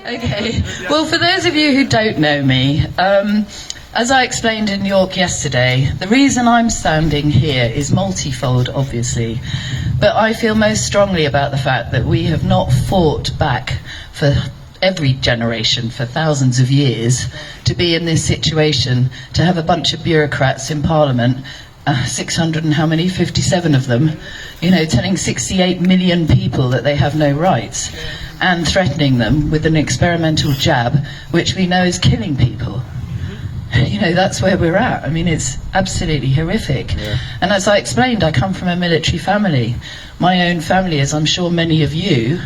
Okay, well, for those of you who don't know me, as I explained in York yesterday, the reason I'm standing here is multifold, obviously, but I feel most strongly about the fact that we have not fought back for every generation for thousands of years to be in this situation, to have a bunch of bureaucrats in Parliament, 600 and how many, 57 of them, you know, telling 68 million people that they have no rights and threatening them with an experimental jab which we know is killing people. You know, that's where we're at. I mean, it's absolutely horrific. And as I explained, I come from a military family. My own family, as I'm sure many of you,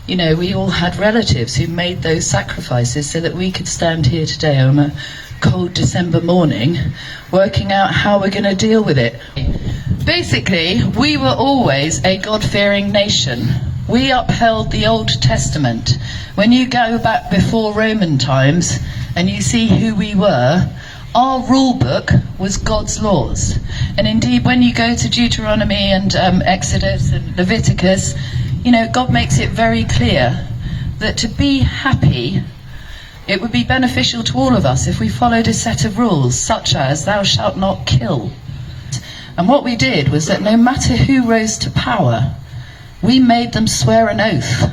you know, we all had relatives who made those sacrifices so that we could stand here today on a cold December morning working out how we're going to deal with it. Basically, we were always a God-fearing nation. We upheld the Old Testament. When you go back before Roman times and you see who we were, our rule book was God's laws. And indeed, when you go to Deuteronomy and Exodus and Leviticus, you know, God makes it very clear that to be happy, it would be beneficial to all of us if we followed a set of rules, such as thou shalt not kill. And what we did was that no matter who rose to power, we made them swear an oath.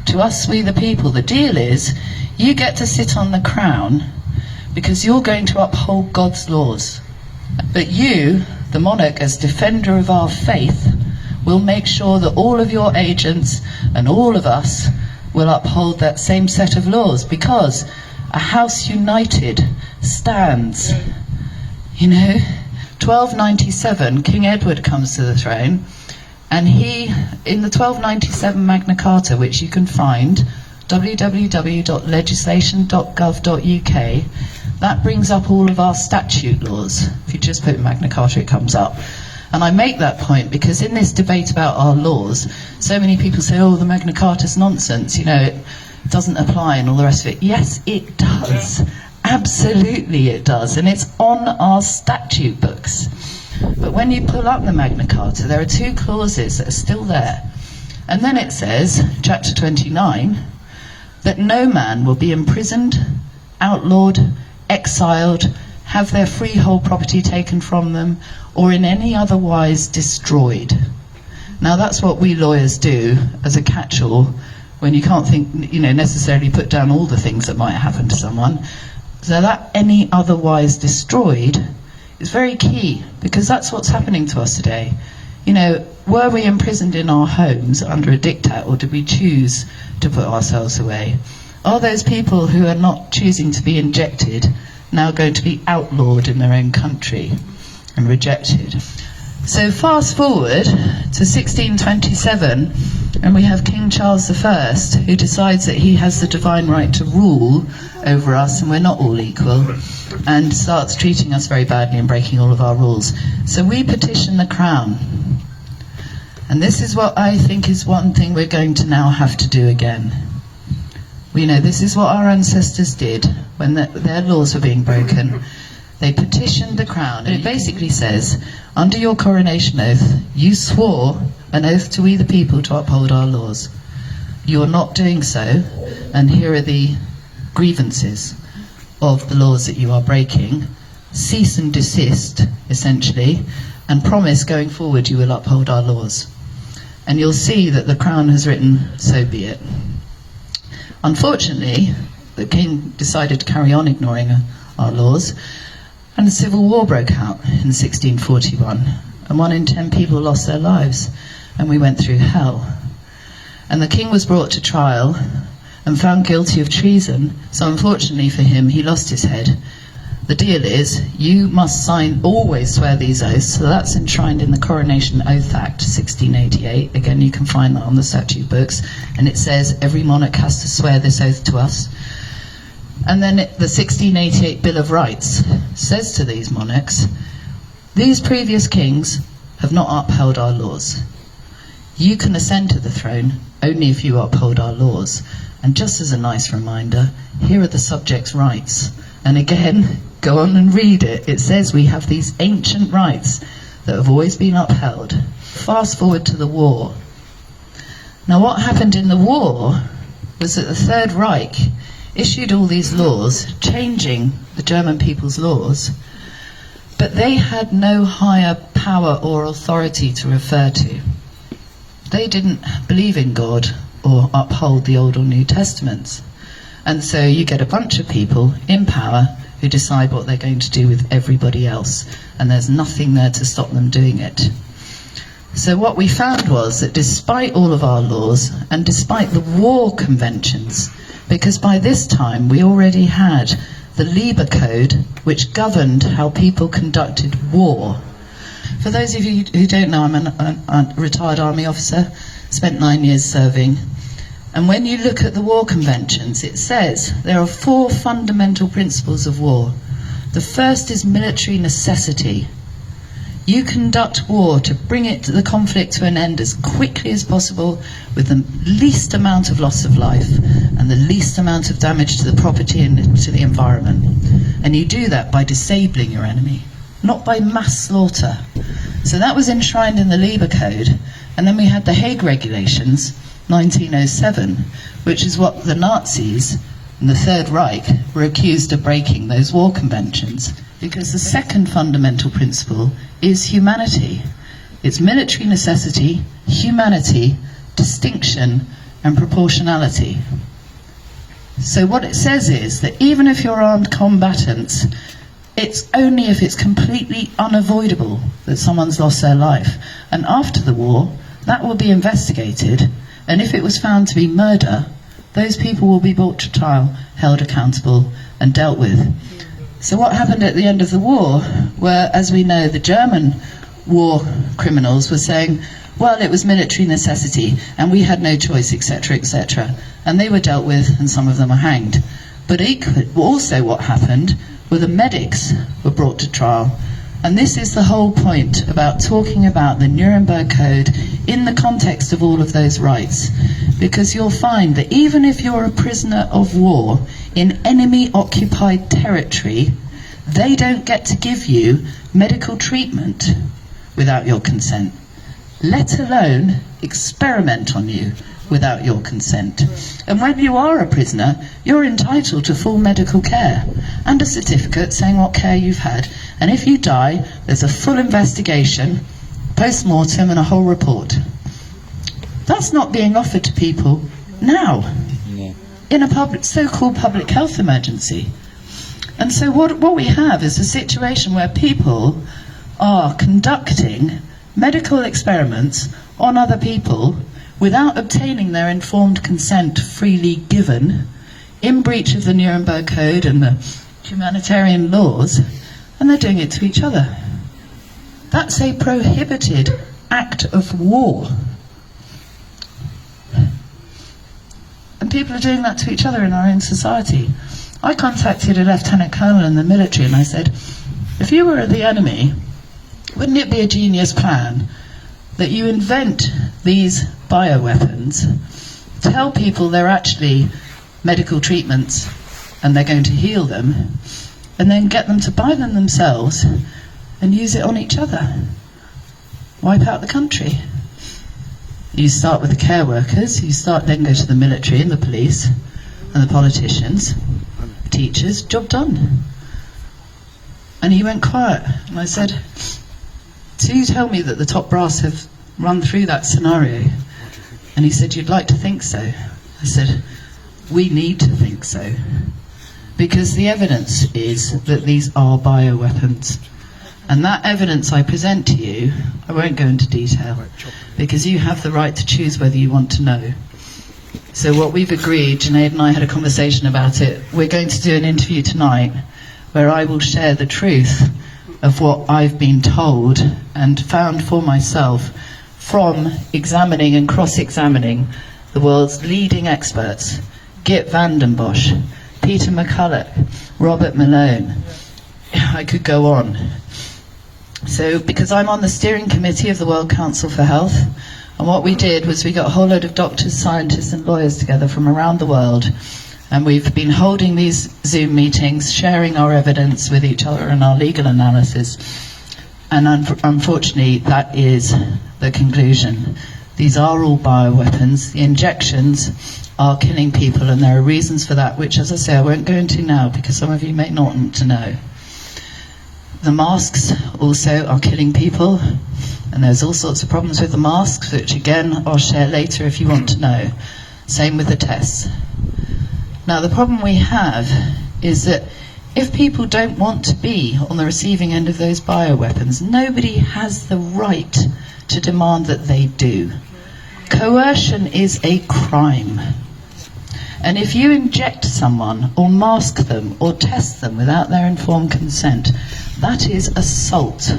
To us, we the people, the deal is, you get to sit on the crown because you're going to uphold God's laws. But you, the monarch, as defender of our faith, will make sure that all of your agents and all of us will uphold that same set of laws, because a house united stands. You know, 1297, King Edward comes to the throne, and he, in the 1297 Magna Carta, which you can find, www.legislation.gov.uk, that brings up all of our statute laws. If you just put Magna Carta, it comes up. And I make that point because in this debate about our laws, so many people say, oh, the Magna Carta's nonsense, you know, it doesn't apply and all the rest of it. Yes, it does. Absolutely it does. And it's on our statute books. But when you pull up the Magna Carta, there are two clauses that are still there. And then it says, chapter 29, that no man will be imprisoned, outlawed, exiled, have their freehold property taken from them, or in any other wise destroyed. Now that's what we lawyers do as a catch-all when you can't think, you know, necessarily put down all the things that might happen to someone. So that any otherwise destroyed is very key, because that's what's happening to us today. You know, were we imprisoned in our homes under a diktat, or did we choose to put ourselves away? Are those people who are not choosing to be injected now going to be outlawed in their own country and rejected? So fast forward to 1627, and we have King Charles I, who decides that he has the divine right to rule over us and we're not all equal, and starts treating us very badly and breaking all of our rules. So we petition the crown. And this is what I think is one thing we're going to now have to do again. We know this is what our ancestors did when their laws were being broken. They petitioned the crown, and it basically says, under your coronation oath, you swore an oath to we the people to uphold our laws. You are not doing so, and here are the grievances of the laws that you are breaking. Cease and desist, essentially, and promise going forward you will uphold our laws. And you'll see that the crown has written, so be it. Unfortunately, the king decided to carry on ignoring our laws, and a civil war broke out in 1641, and 1 in 10 people lost their lives, and we went through hell. And the king was brought to trial and found guilty of treason, so unfortunately for him, he lost his head. The deal is, you must always swear these oaths, so that's enshrined in the Coronation Oath Act, 1688. Again, you can find that on the statute books, and it says every monarch has to swear this oath to us. And then the 1688 Bill of Rights says to these monarchs, these previous kings have not upheld our laws. You can ascend to the throne only if you uphold our laws. And just as a nice reminder, here are the subjects' rights. And again, go on and read it. It says we have these ancient rights that have always been upheld. Fast forward to the war. Now what happened in the war was that the Third Reich issued all these laws, changing the German people's laws, but they had no higher power or authority to refer to. They didn't believe in God or uphold the Old or New Testaments. And so you get a bunch of people in power who decide what they're going to do with everybody else, and there's nothing there to stop them doing it. So what we found was that despite all of our laws, and despite the war conventions, because by this time we already had the Lieber Code, which governed how people conducted war. For those of you who don't know, I'm a retired army officer, spent 9 years serving. And when you look at the war conventions, it says there are 4 fundamental principles of war. The first is military necessity. You conduct war to bring the conflict to an end as quickly as possible with the least amount of loss of life and the least amount of damage to the property and to the environment. And you do that by disabling your enemy, not by mass slaughter. So that was enshrined in the Lieber Code. And then we had the Hague Regulations, 1907, which is what the Nazis and the Third Reich were accused of breaking, those war conventions. Because the second fundamental principle is humanity. It's military necessity, humanity, distinction, and proportionality. So what it says is that even if you're armed combatants, it's only if it's completely unavoidable that someone's lost their life. And after the war, that will be investigated, and if it was found to be murder, those people will be brought to trial, held accountable, and dealt with. So what happened at the end of the war, where, as we know, the German war criminals were saying, well, it was military necessity, and we had no choice, etc., etc., and they were dealt with, and some of them were hanged. But also what happened were the medics were brought to trial. And this is the whole point about talking about the Nuremberg Code in the context of all of those rights. Because you'll find that even if you're a prisoner of war in enemy-occupied territory, they don't get to give you medical treatment without your consent, let alone experiment on you without your consent. And when you are a prisoner, you're entitled to full medical care and a certificate saying what care you've had. And if you die, there's a full investigation, post-mortem, and a whole report. That's not being offered to people now, in a so-called public health emergency. And so what we have is a situation where people are conducting medical experiments on other people without obtaining their informed consent freely given, in breach of the Nuremberg Code and the humanitarian laws, and they're doing it to each other. That's a prohibited act of war. And people are doing that to each other in our own society. I contacted a lieutenant colonel in the military and I said, if you were the enemy, wouldn't it be a genius plan that you invent these bioweapons, tell people they're actually medical treatments and they're going to heal them, and then get them to buy them themselves and use it on each other? Wipe out the country. You start with the care workers, then go to the military and the police and the politicians, teachers, job done. And he went quiet, and I said, so you tell me that the top brass have run through that scenario? And he said, you'd like to think so. I said, we need to think so, because the evidence is that these are bioweapons. And that evidence I present to you, I won't go into detail, because you have the right to choose whether you want to know. So what we've agreed, Junaid and I had a conversation about it, we're going to do an interview tonight where I will share the truth of what I've been told and found for myself from examining and cross-examining the world's leading experts, Geert Vanden Bosch, Peter McCulloch, Robert Malone. I could go on. So, because I'm on the steering committee of the World Council for Health, and what we did was we got a whole load of doctors, scientists and lawyers together from around the world, and we've been holding these Zoom meetings, sharing our evidence with each other and our legal analysis. And unfortunately, that is the conclusion. These are all bioweapons. The injections are killing people, and there are reasons for that, which, as I say, I won't go into now because some of you may not want to know. The masks also are killing people, and there's all sorts of problems with the masks, which again I'll share later if you want to know. Same with the tests. Now the problem we have is that if people don't want to be on the receiving end of those bioweapons, nobody has the right to demand that they do. Coercion is a crime. And if you inject someone or mask them or test them without their informed consent, that is assault.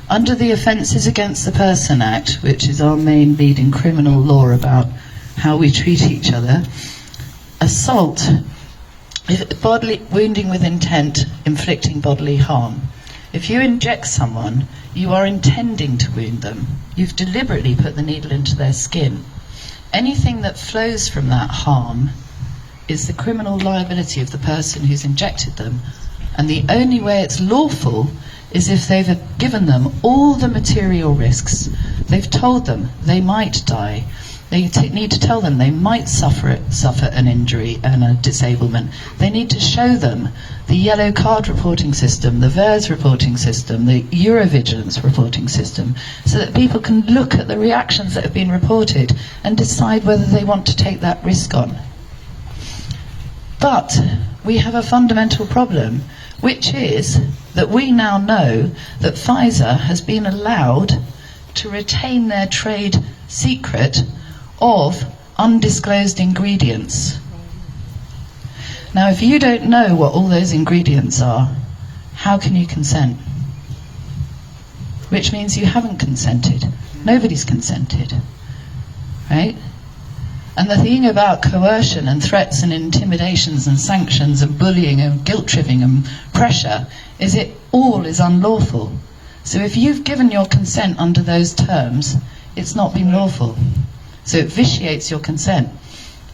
Under the Offences Against the Person Act, which is our main leading criminal law about how we treat each other, assault, bodily wounding with intent, inflicting bodily harm. If you inject someone, you are intending to wound them. You've deliberately put the needle into their skin. Anything that flows from that harm is the criminal liability of the person who's injected them. And the only way it's lawful is if they've given them all the material risks. They've told them they might die. They need to tell them they might suffer an injury and a disablement. They need to show them the yellow card reporting system, the VERS reporting system, the Eurovigilance reporting system, so that people can look at the reactions that have been reported and decide whether they want to take that risk on. But we have a fundamental problem, which is that we now know that Pfizer has been allowed to retain their trade secret of undisclosed ingredients. Now, if you don't know what all those ingredients are, how can you consent? Which means you haven't consented. Nobody's consented, right? And the thing about coercion and threats and intimidations and sanctions and bullying and guilt-tripping and pressure is it all is unlawful. So if you've given your consent under those terms, it's not been lawful. So it vitiates your consent,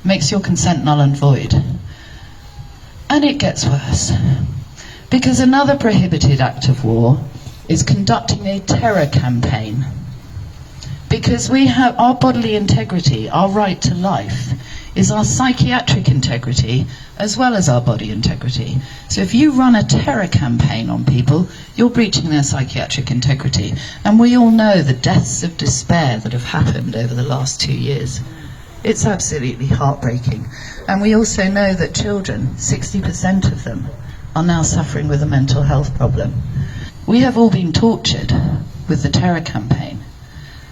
makes your consent null and void. And it gets worse, because another prohibited act of war is conducting a terror campaign. Because we have our bodily integrity, our right to life, is our psychiatric integrity as well as our body integrity. So if you run a terror campaign on people, you're breaching their psychiatric integrity. And we all know the deaths of despair that have happened over the last 2 years. It's absolutely heartbreaking. And we also know that children, 60% of them, are now suffering with a mental health problem. We have all been tortured with the terror campaign.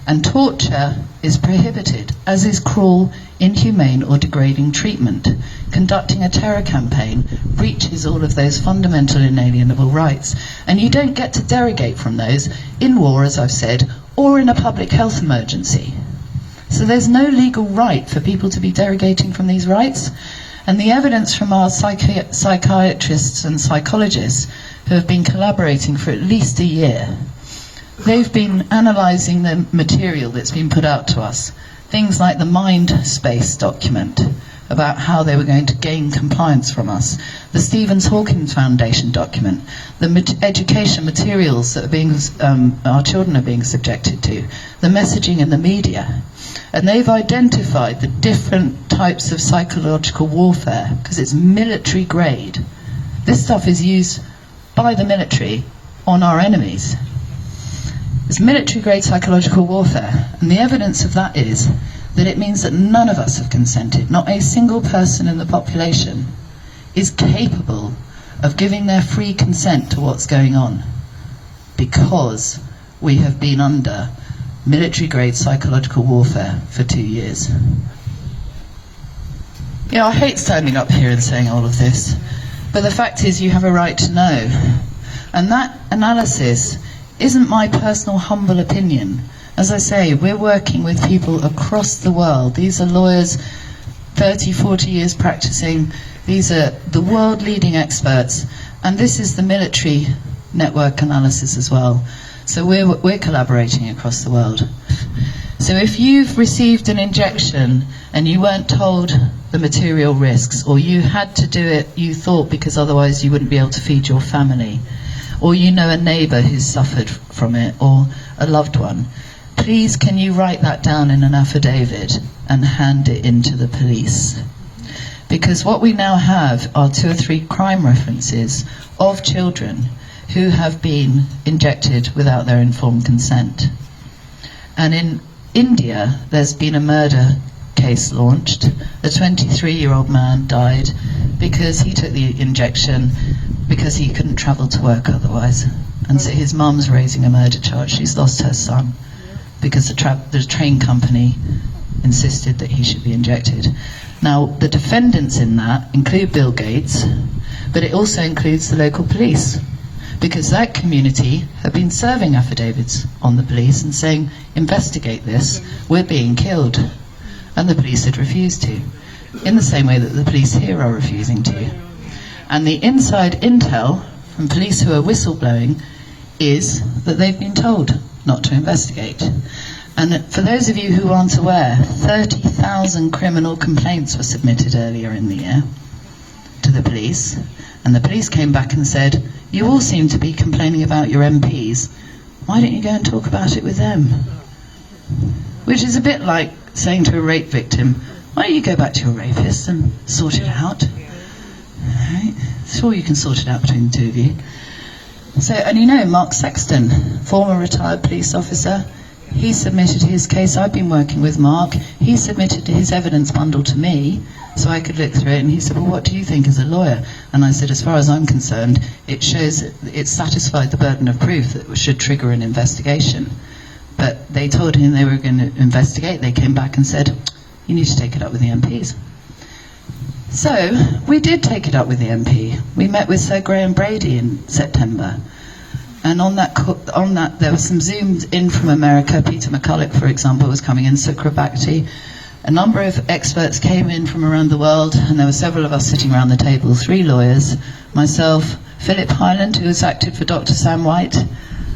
And torture is prohibited, as is cruel, inhumane or degrading treatment. Conducting a terror campaign breaches all of those fundamental inalienable rights. And you don't get to derogate from those in war, as I've said, or in a public health emergency. So there's no legal right for people to be derogating from these rights. And the evidence from our psychiatrists and psychologists who have been collaborating for at least a year, they've been analysing the material that's been put out to us. Things like the Mind Space document about how they were going to gain compliance from us, the Stevens Hawkins Foundation document, the education materials that are being, our children are being subjected to, the messaging in the media. And they've identified the different types of psychological warfare, because it's military grade. This stuff is used by the military on our enemies. It's military-grade psychological warfare, and the evidence of that is that it means that none of us have consented. Not a single person in the population is capable of giving their free consent to what's going on, because we have been under military-grade psychological warfare for 2 years. You know, I hate standing up here and saying all of this, but the fact is you have a right to know. And that analysis isn't my personal humble opinion. As I say, we're working with people across the world. These are lawyers, 30, 40 years practicing. These are the world leading experts. And this is the military network analysis as well. So we're collaborating across the world. So if you've received an injection and you weren't told the material risks, or you had to do it, you thought, because otherwise you wouldn't be able to feed your family, or you know a neighbour who's suffered from it, or a loved one, please can you write that down in an affidavit and hand it in to the police? Because what we now have are 2 or 3 crime references of children who have been injected without their informed consent. And in India, there's been a murder case launched. A 23-year-old man died because he took the injection because he couldn't travel to work otherwise. And so his mum's raising a murder charge. She's lost her son because the train company insisted that he should be injected. Now, the defendants in that include Bill Gates, but it also includes the local police, because that community have been serving affidavits on the police and saying, investigate this, we're being killed. And the police had refused to, in the same way that the police here are refusing to. And the inside intel from police who are whistleblowing is that they've been told not to investigate. And for those of you who aren't aware, 30,000 criminal complaints were submitted earlier in the year to the police, and the police came back and said, you all seem to be complaining about your MPs, why don't you go and talk about it with them? Which is a bit like saying to a rape victim, why don't you go back to your rapist and sort it out? Right? Sure, you can sort it out between the 2 of you. So, and you know, Mark Sexton, former retired police officer, he submitted his case. I've been working with Mark. He submitted his evidence bundle to me so I could look through it, and he said, well, what do you think as a lawyer? And I said, as far as I'm concerned, it shows it satisfied the burden of proof that should trigger an investigation. But they told him they were going to investigate. They came back and said, you need to take it up with the MPs. So we did take it up with the MP. We met with Sir Graham Brady in September. And on that, there were some Zooms in from America. Peter McCulloch, for example, was coming in, Sukrabakti. A number of experts came in from around the world, and there were several of us sitting around the table, 3 lawyers, myself, Philip Hyland, who has acted for Dr. Sam White,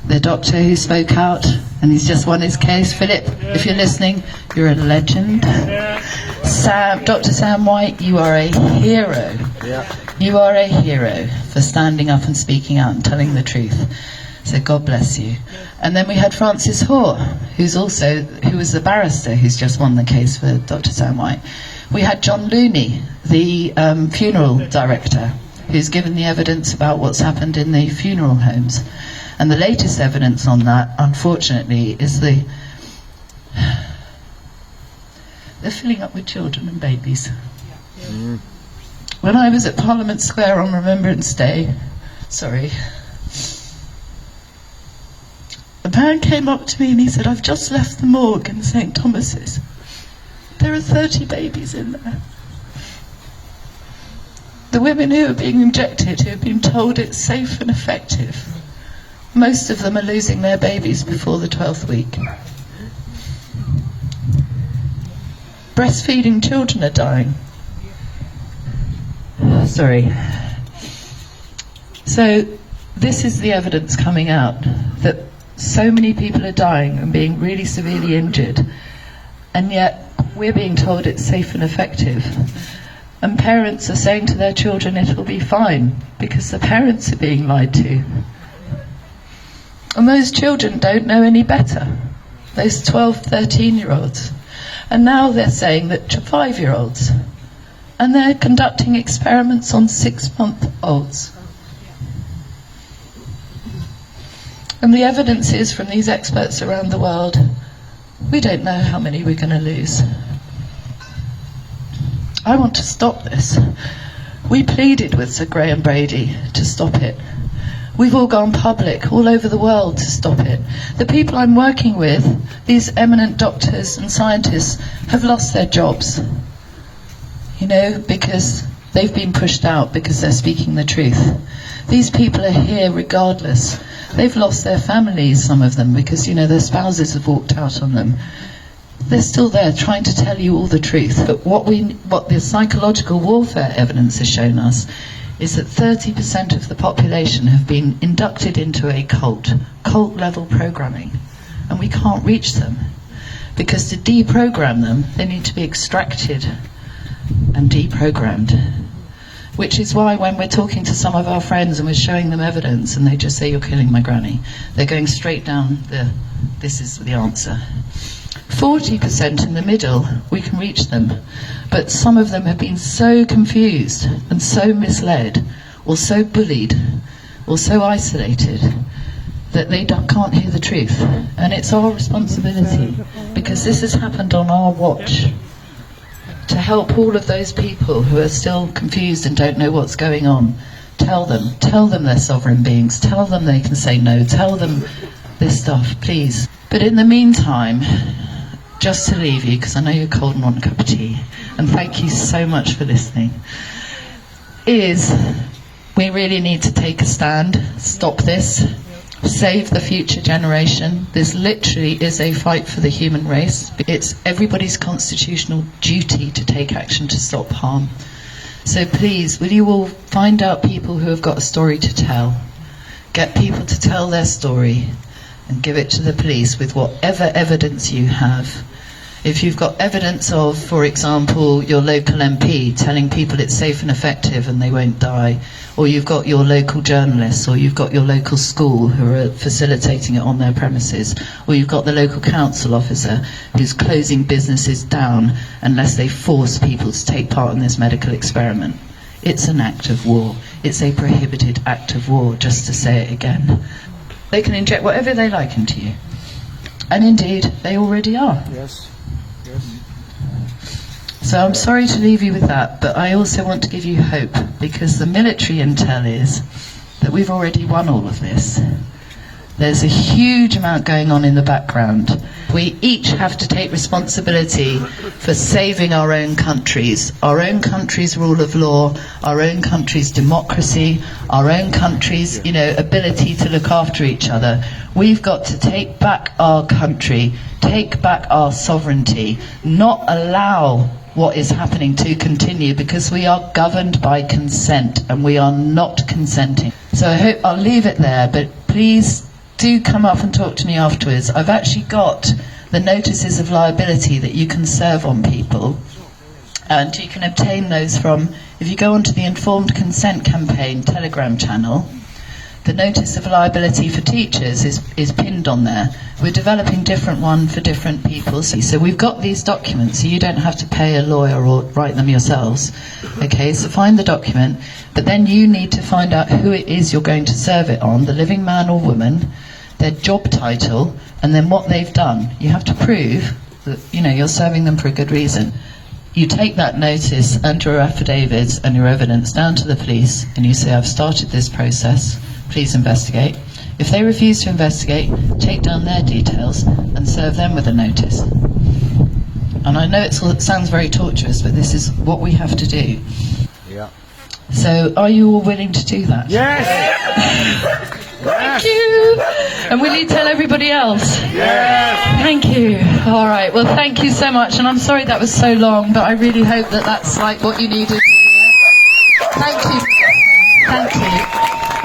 the doctor who spoke out, and he's just won his case. Philip, if you're listening, you're a legend. Dr. Sam White, you are a hero. You are a hero for standing up and speaking out and telling the truth. So God bless you. And then we had Francis Hoare, who was the barrister who's just won the case for Dr. Sam White. We had John Looney, the funeral director, who's given the evidence about what's happened in the funeral homes. And the latest evidence on that, unfortunately, is they're filling up with children and babies. When I was at Parliament Square on Remembrance Day, a man came up to me and he said, I've just left the morgue in St. Thomas's. There are 30 babies in there. The women who are being injected, who have been told it's safe and effective, most of them are losing their babies before the 12th week. Breastfeeding children are dying. So this is the evidence coming out, that so many people are dying and being really severely injured, and yet we're being told it's safe and effective. And parents are saying to their children it'll be fine, because the parents are being lied to. And those children don't know any better, those 12, 13-year-olds. And now they're saying that 5-year-olds, and they're conducting experiments on 6-month-olds. And the evidence is from these experts around the world, we don't know how many we're going to lose. I want to stop this. We pleaded with Sir Graham Brady to stop it. We've all gone public all over the world to stop it. The people I'm working with, these eminent doctors and scientists, have lost their jobs. You know, because they've been pushed out because they're speaking the truth. These people are here regardless. They've lost their families, some of them, because, you know, their spouses have walked out on them. They're still there trying to tell you all the truth. But what the psychological warfare evidence has shown us is that 30% of the population have been inducted into a cult-level programming, and we can't reach them, because to deprogram them, they need to be extracted and deprogrammed. Which is why when we're talking to some of our friends and we're showing them evidence and they just say, you're killing my granny, they're going straight down this is the answer. 40% in the middle, we can reach them. But some of them have been so confused and so misled, or so bullied, or so isolated, that they can't hear the truth. And it's our responsibility, because this has happened on our watch, to help all of those people who are still confused and don't know what's going on. Tell them they're sovereign beings, tell them they can say no, tell them this stuff, please. But in the meantime, just to leave you, because I know you're cold and want a cup of tea, and thank you so much for listening, is we really need to take a stand, stop this, save the future generation. This literally is a fight for the human race. It's everybody's constitutional duty to take action to stop harm. So please, will you all find out people who have got a story to tell, get people to tell their story, and give it to the police with whatever evidence you have. If you've got evidence of, for example, your local MP telling people it's safe and effective and they won't die, or you've got your local journalists, or you've got your local school who are facilitating it on their premises, or you've got the local council officer who's closing businesses down unless they force people to take part in this medical experiment. It's an act of war. It's a prohibited act of war, just to say it again. They can inject whatever they like into you. And indeed, they already are. Yes. So I'm sorry to leave you with that, but I also want to give you hope, because the military intel is that we've already won all of this. There's a huge amount going on in the background. We each have to take responsibility for saving our own countries, our own country's rule of law, our own country's democracy, our own country's, ability to look after each other. We've got to take back our country, take back our sovereignty, not allow what is happening to continue, because we are governed by consent and we are not consenting. So I hope I'll leave it there, but please do come up and talk to me afterwards. I've actually got the notices of liability that you can serve on people, and you can obtain those from, if you go onto the Informed Consent Campaign Telegram channel, the notice of liability for teachers is pinned on there. We're developing different one for different people. So we've got these documents, so you don't have to pay a lawyer or write them yourselves. Okay, so find the document, but then you need to find out who it is you're going to serve it on, the living man or woman, their job title, and then what they've done. You have to prove that, you're serving them for a good reason. You take that notice and your affidavits and your evidence down to the police, and you say, I've started this process, please investigate. If they refuse to investigate, take down their details and serve them with a notice. And I know it sounds very torturous, but this is what we have to do. Yeah. So are you all willing to do that? Yes! Thank you! And will you tell everybody else? Yes! Thank you. All right, well, thank you so much. And I'm sorry that was so long, but I really hope that that's like what you needed. Thank you. Thank you.